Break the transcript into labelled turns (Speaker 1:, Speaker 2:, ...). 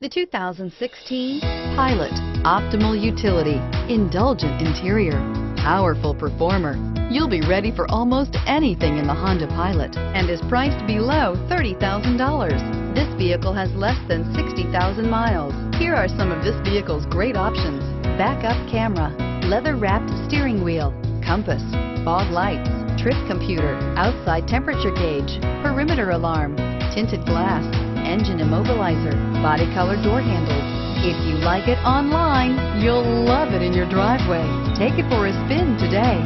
Speaker 1: The 2016 Pilot. Optimal utility, indulgent interior, powerful performer. You'll be ready for almost anything in the Honda Pilot and is priced below $30,000. This vehicle has less than 60,000 miles. Here are some of this vehicle's great options: backup camera, leather-wrapped steering wheel, compass, fog lights, trip computer, outside temperature gauge, perimeter alarm, tinted glass, engine immobilizer, body color door handles. If you like it online, you'll love it in your driveway. Take it for a spin today.